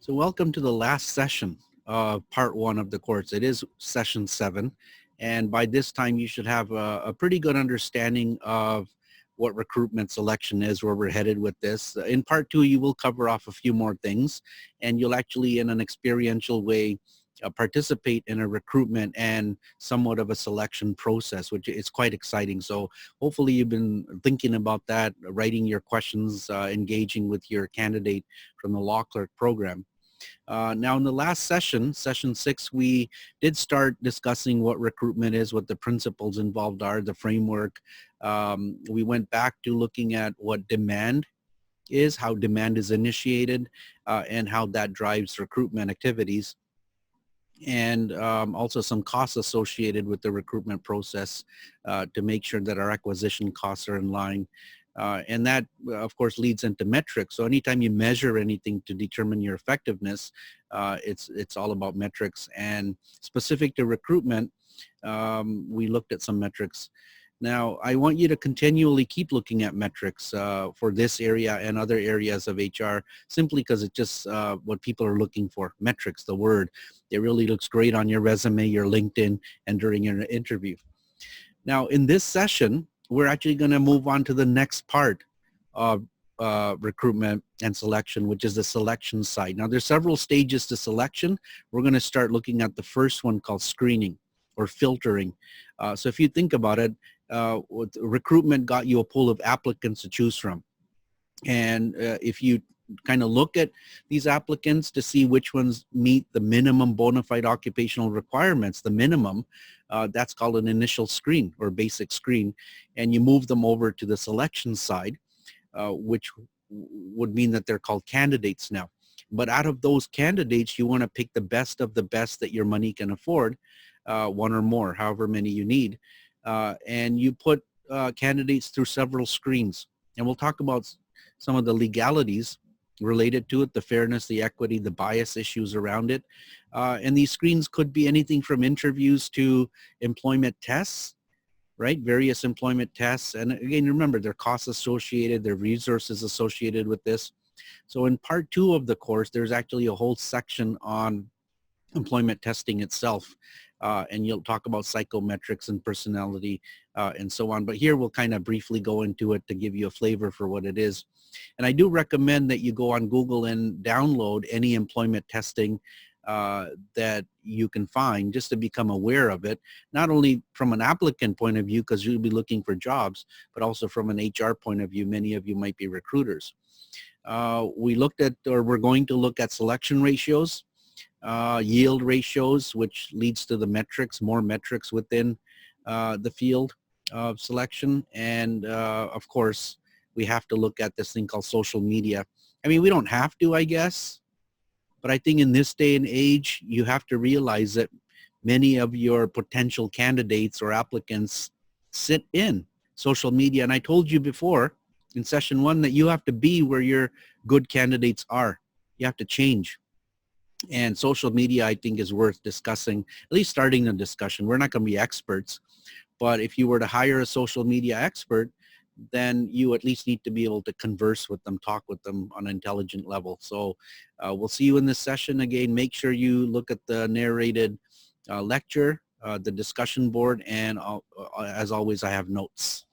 So welcome to the last session of part one of the course. It is session 7. And by this time, you should have a pretty good understanding of what recruitment selection is, where we're headed with this. In part 2, you will cover off a few more things, and you'll actually, in an experiential way, participate in a recruitment and somewhat of a selection process, which is quite exciting. So hopefully you've been thinking about that, writing your questions, engaging with your candidate from the law clerk program. Now, in the last session, session 6, we did start discussing what recruitment is, what the principles involved are, the framework. We went back to looking at what demand is, how demand is initiated, and how that drives recruitment activities. And also some costs associated with the recruitment process to make sure that our acquisition costs are in line. And that, of course, leads into metrics. So anytime you measure anything to determine your effectiveness, it's all about metrics. And specific to recruitment, we looked at some metrics. Now, I want you to continually keep looking at metrics for this area and other areas of HR, simply because it's just what people are looking for. Metrics, the word. It really looks great on your resume, your LinkedIn, and during your interview. Now, in this session, we're actually going to move on to the next part of recruitment and selection, which is the selection side. Now, there's several stages to selection. We're going to start looking at the first one called screening or filtering. So if you think about it, recruitment got you a pool of applicants to choose from. And if you kind of look at these applicants to see which ones meet the minimum bona fide occupational requirements, the minimum, that's called an initial screen or basic screen. And you move them over to the selection side, which would mean that they're called candidates now. But out of those candidates, you want to pick the best of the best that your money can afford, one or more, however many you need. And you put candidates through several screens. And we'll talk about some of the legalities related to it, the fairness, the equity, the bias issues around it. And these screens could be anything from interviews to employment tests, right? Various employment tests. And again, remember, there are costs associated, there are resources associated with this. So in part 2 of the course, there's actually a whole section on employment testing itself. And you'll talk about psychometrics and personality and so on. But here we'll kind of briefly go into it to give you a flavor for what it is. And I do recommend that you go on Google and download any employment testing that you can find just to become aware of it, not only from an applicant point of view, because you'll be looking for jobs, but also from an HR point of view. Many of you might be recruiters. We looked at, or we're going to look at selection ratios, yield ratios, which leads to the metrics, more metrics within the field of selection. And of course, we have to look at this thing called social media. I mean, we don't have to, I guess, but I think in this day and age, you have to realize that many of your potential candidates or applicants sit in social media. And I told you before in session 1 that you have to be where your good candidates are. You have to change. And social media, I think, is worth discussing, at least starting the discussion. We're not going to be experts, but if you were to hire a social media expert, then you at least need to be able to converse with them, talk with them on an intelligent level. So we'll see you in this session. Again, make sure you look at the narrated lecture, the discussion board, and as always, I have notes.